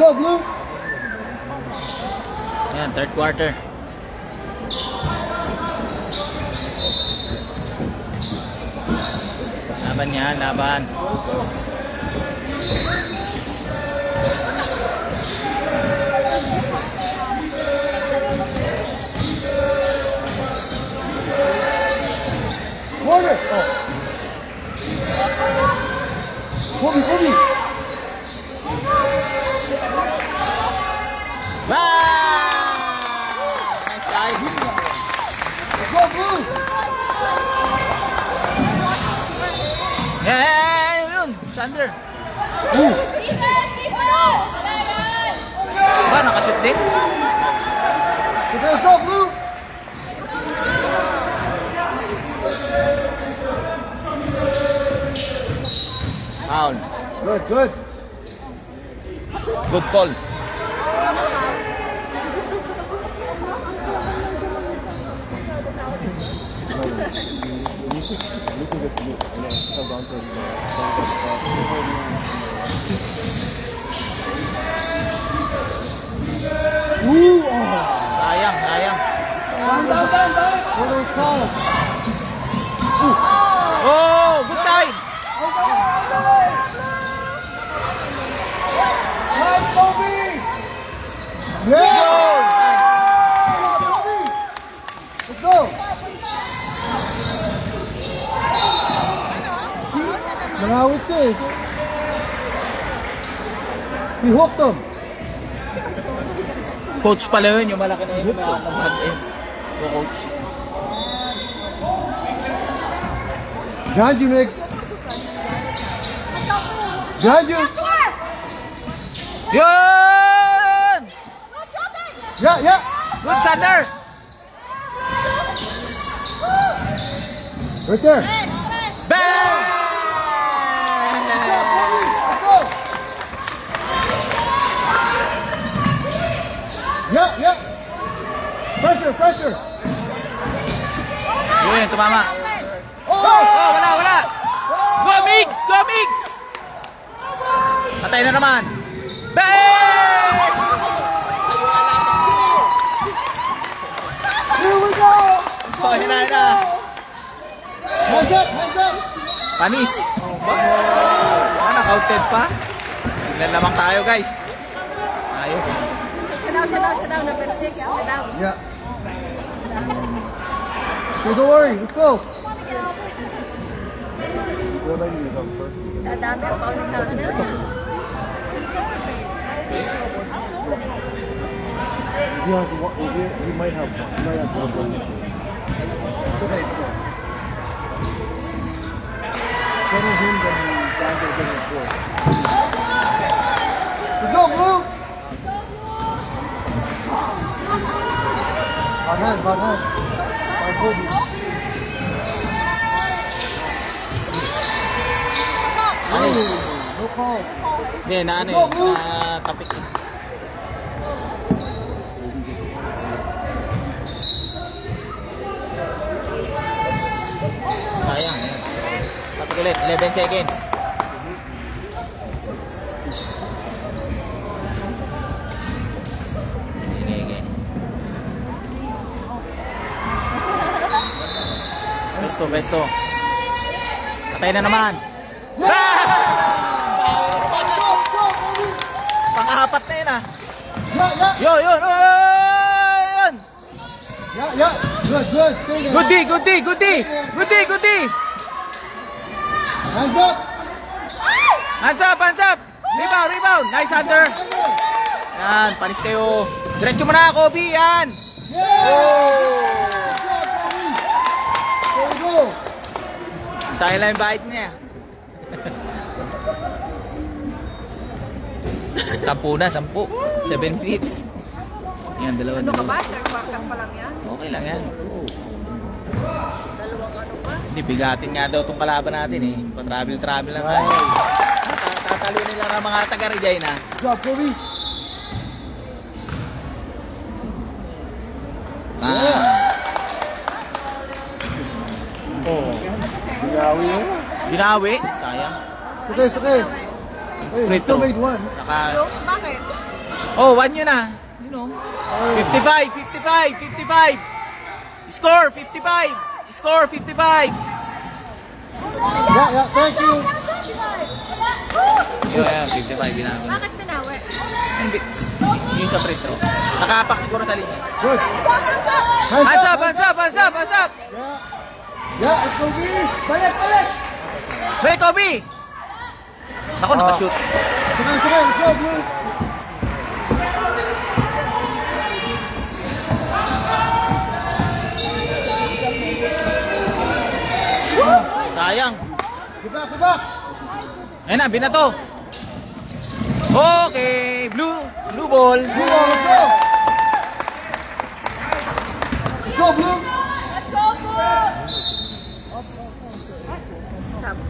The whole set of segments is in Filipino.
Go, Blue! Ayan, third quarter. Laban yan, laban. Corner! Oh. Kobe! Wow! Nice guy. Go, Blue! Yun, Sander. Blue! Ba, nakashoot din? Go, Blue! Foul. Good. Good call. Ooh! Oh! Sayang. Down! What do we call it? Oh, good time. Nice, Kobe! Good Yeah! job. Kobe! Let's go! Nangawit siya eh. He hooked him. Coach pala yun, yung malaki na yun. Nabag eh. So, coach. Behind you, Nick. Behind you. Yun! Yeah. Good, Sander. Right there. Bang! Let's go. Yeah. Pressure. Yun, tumama. Oh! Oh, wala. Go, Mix! Patay na naman. Bang! Here we go. Oh, yun na. Hands up. Panis. Nakaunted pa. Tignan lamang tayo, guys. Ayos. Sit down, number 6. Sit down. Yeah. Okay, don't worry. Let's go. Dadami ang pauli sa akin. He might have one. He might have one. It's okay. Better him than Dante getting four. Let's go, Blue! Hot hand. By Kobe. Panis. No call. Hindi, tapik. Sayang. Tapik ulit, 11 seconds. Okay. Besto. Patay na naman. Pang-apat na yun ah. Yeah. Yun. Yeah. Good. Stay there. Good D. Hands up. Hands up. Rebound. Nice, Hunter. Yan, panis kayo. Diretso mo na, Kobe. Yan. Yeah. Oh. There we go. Sideline bite niya. 10 na. 7 minutes. Yan, dalawa. Ano ka ba? Third quarter pa lang yan? Okay lang yan. Dalawang ano pa? Hindi, bigatin nga daw itong kalaban natin eh. Pa-travel lang tayo. Tatalunin lang ang mga taga-Regina. Good job, Kobe. Oh. Binawi yun. Binawi. Sayang. It's okay. Hey, we Free still throw. made one. Naka, Bakit? Oh, 1 yun ah. You know. 55, 55, 55. Score, 55. Score, 55. Yeah, thank you. Yeah, 55 ginagawa. Bakit tinawi? Hindi. Yung sa free throw. Nakapak siguro sa linya. Good. Hands up, hands up, hands up, hands up. Yeah. Yeah, let's go, B. Balik, balik. Balik, Kobe. Ako, nakashoot. Sige, sige, let's go, Blue. Sayang. Get back, get back. Ayun na, binato. Okay, blue ball. Blue, let's go. Let's go, Blue. Sabo.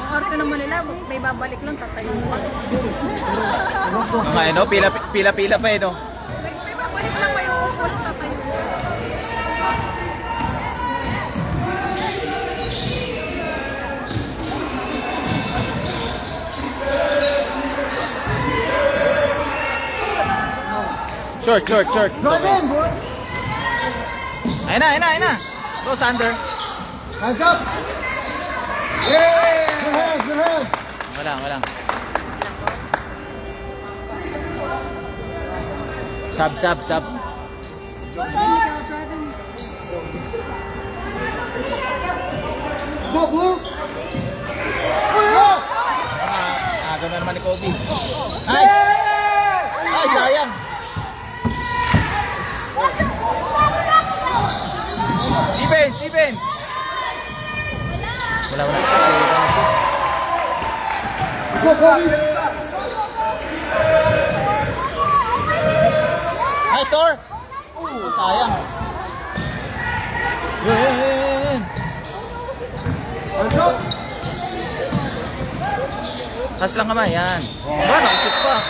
Ang arte naman nila, may babalik lang, tatayo. Mga ano, pila-pila pa eh, no? May babalik lang, may uupo lang, tatayo. Short. It's Go okay. again, boy. Ayun na. Go, Sander. Hands up. Yeah. Good hands. Wala. Sub. Go, Blue. Go. Gano'n naman ni Kobe. Nice! Ay, sayang! Defense! Wala. Go, Kobe. Nice, Tor! Sayang! Yun! Hands up. Kas lang kamay, yan. Ba, nakashoot pa.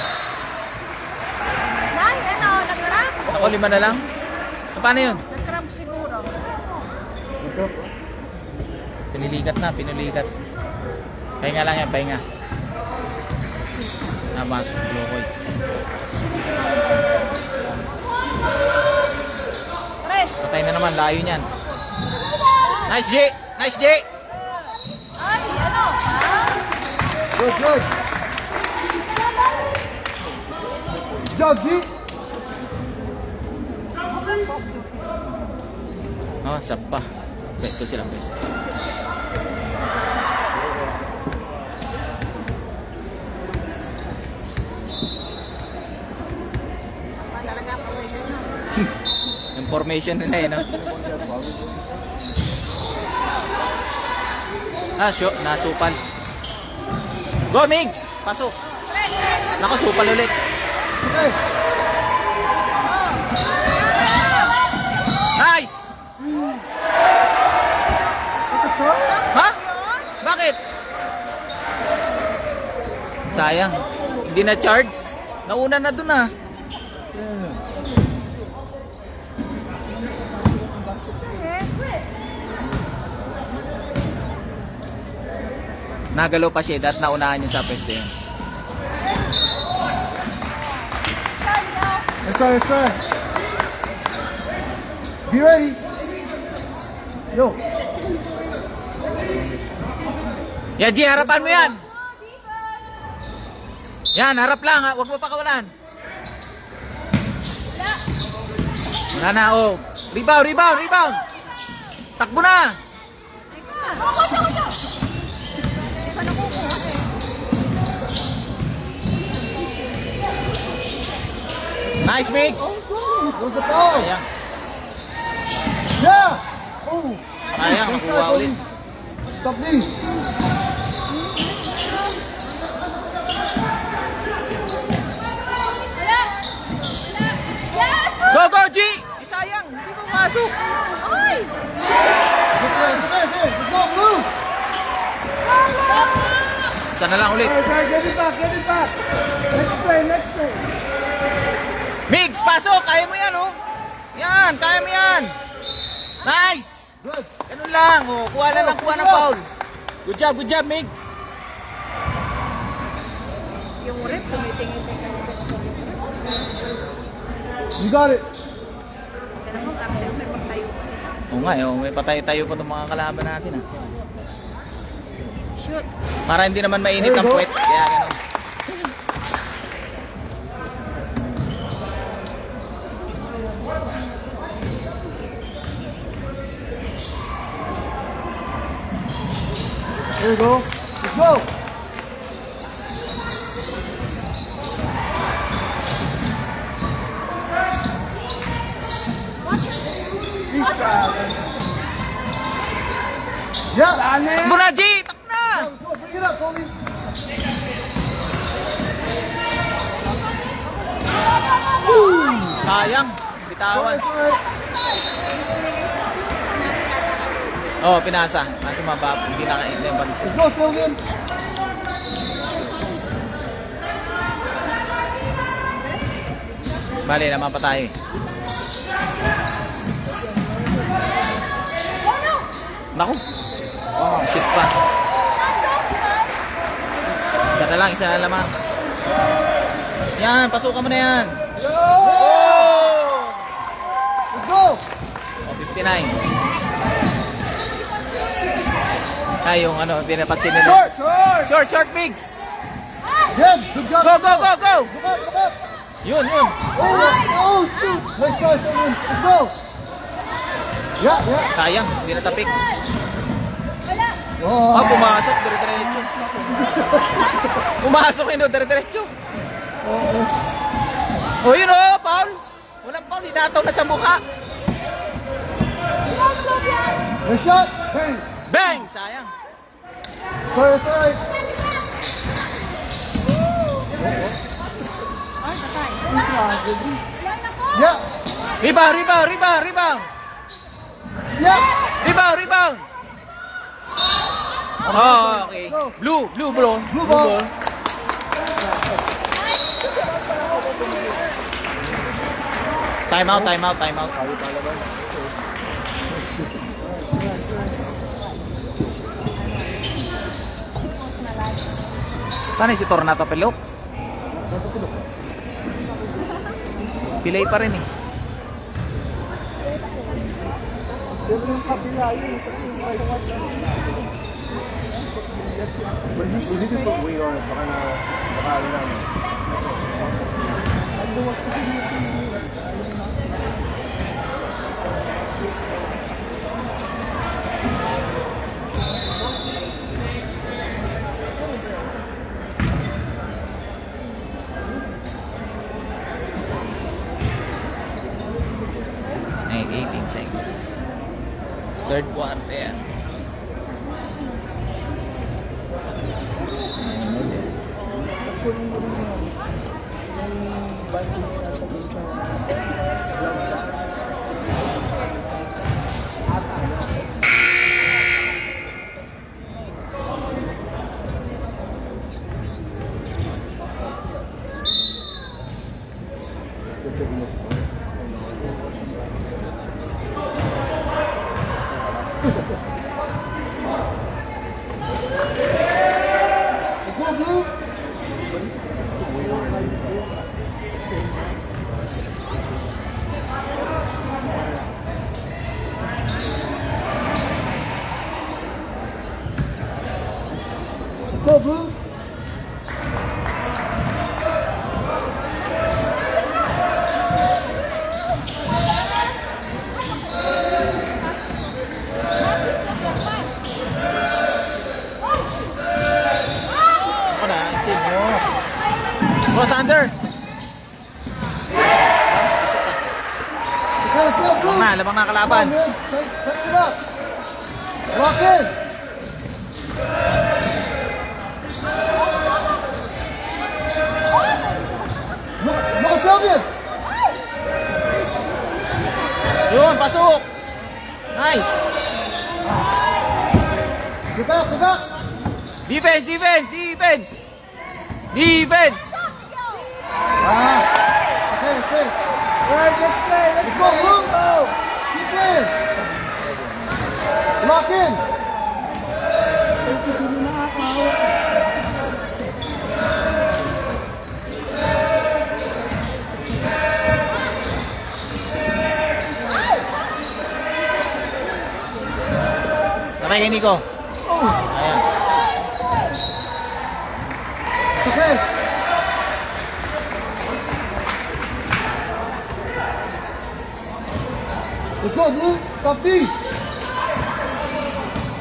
Nay, nag-cramp? Ako, 5 na lang. Paano yun? Nag-cramp siguro. Pinilikat. Pahinga lang yan, pahinga. Namasok, blokoy. Tres. Patay na naman, layo niyan. Nice, J! Ay, ano? Good. Good job, G. Oh, sap pa. Pesto sila. Talaga po siya. Information nila eh, no? Nasupal. Go, Migs! Pasok. Nako, supal ulit. Okay. Nice! Ha? Bakit? Sayang. Hindi na charge. Nauna na dun ah. Nagalaw pa siya at naunahan niya sa pwesto yun. Let's try. Be ready. Yo. Yan, G, harapan mo yan. Yan, harap lang ha. Huwag mo pakawalan. Wala na, oh. Rebound. Takbo na. Nice mix. Where's the ball? Sayang. Yeah. Oh. Sayang, nakuha ulit. Stop me. Go, G! Sayang, hindi mo masok. Ay! Let's go, Blue. Isa na lang ulit. Get it back. Next play. Migs, pasok! Kaya mo yan, oh. Yan, kaya mo yan. Nice! Good. Ganun lang, oh. Kuha ng foul. Good job, Migs. Yung rep, tumitingin-tingin sa You got it. Pero mo, after may pagtayo pa sila. Oo nga, may patay-tayo pa itong mga kalaban natin ah. Shoot. Para hindi naman mainit ang puwet. Kaya gano'n. There you go. Let's go. Yeah. Muna, G! Tak na! Let's go. Bring it up, Kobe. Sayang. Bitawan. It's alright. Oo, pinasa. Nasa mabab. Hindi nakain na yung pansin. Let's go, Sylvian. Bali, naman pa tayo eh. Naku. Oh, shit pa. Isa na lamang. Yan, pasukan mo na yan. Oh! Let's go. Oh, 59. Ay, yung ano, pinapansin nila. Short, bigs. Good. Good job. Go, go, go, go! Look up, look up. Yun. Oh, oh, shoot. Nice try, Sylvian. Let's go. Yeah. Sayang, hindi natapik. Oh. Ah, pumasok, dire-diretso. Pumasok yun, dire-diretso. Oh, yun oh, Paul. Walang Paul, hinataw na sa mukha. Nice shot. Bang. Bang! Sayang. Sorry, it's alright. Ay, patay. Yeah. Rebound! Yeah. Rebound! Oh, okay. Blue ball. Blue ball. Time out. Paano si Tornato Pelok? Pilay pa rin eh. We need to put weight on it. Baka ano lang. Ay, 18 seconds. Third quarter yan. Let's go, Blue. Let's go, Blue. Ako na, Steve mo. Go, Sander! Let's go, Blue. Labang na kalaban. Come on, man. Take it up. Lock in. Look at Sylvian. Yun, pasok! Nice! Get back, get back. Defense! Okay, okay. All right, let's play. Let's go, Blue. Keep playing. Lock in. Sabay kay Nico. Ayan. Okay. Let's go, Blue. Top D.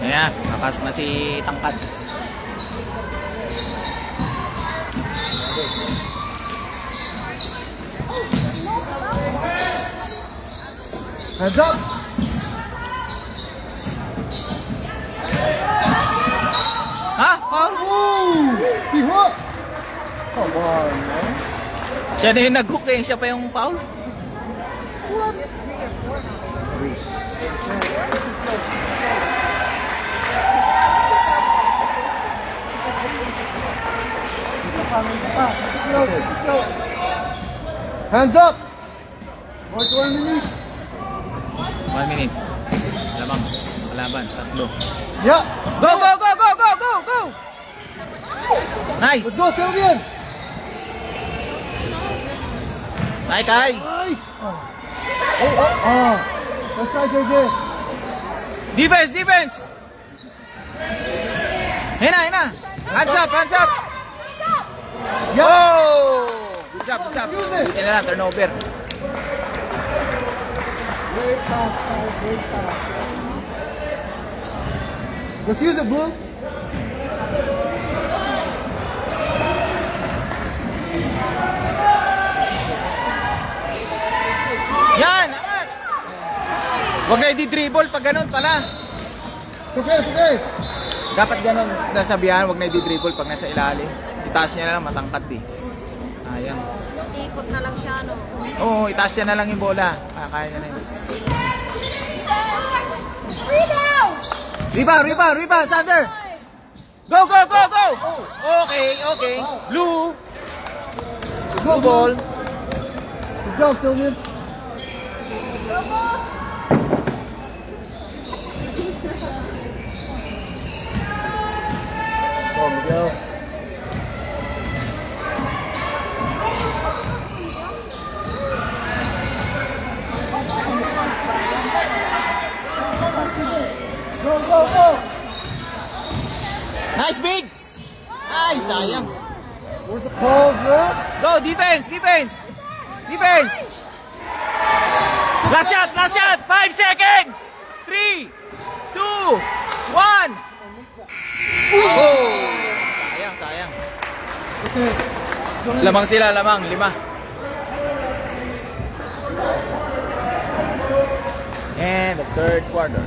Ayan, nakasok na si Tangkad. Hands up. Ha? Foul? Ooh. He hooked. Come on, man. Siya na yung nag-hook eh. Siya pa yung foul? Hands up. Watch 1 minute. 1 minute. Lamang. Kalaban. Tatlo. Yeah. Go, go, go, go, go, go, go! Nice! Let's go, Sylvian. Kai, Kai! Nice. Oh. Let's try, JJ. Defense, defense! Hina, hina! Hands up, hands up! Yeah. Oh! Good job, good job. Use it. Buti na lang, turnover. Let's use it, Blue. Yan! Angat! Huwag na i-dribble pag ganun pala. It's okay, it's okay. Dapat ganun nasabihan, huwag na i-dribble pag nasa ilalim. Itaas niya na lang, matangkad eh. Ayang. Ikot na lang siya, no? Oo, itaas niya na lang yung bola. Kaya niya na yun. Rebound, rebound, rebound, Sander! Go, go, go, go! Okay, okay. Blue. Go, Blue ball. Good job, Sylvian. Go, Miguel. Go, go, go! Nice, Bigs! Nice, sayang. Where's the calls, ref? Go, defense, defense! Defense! Last shot, last shot! 5 seconds! 3, 2, 1! Oh! Sayang, sayang. Okay. Lamang sila, lamang. 5. And the third quarter.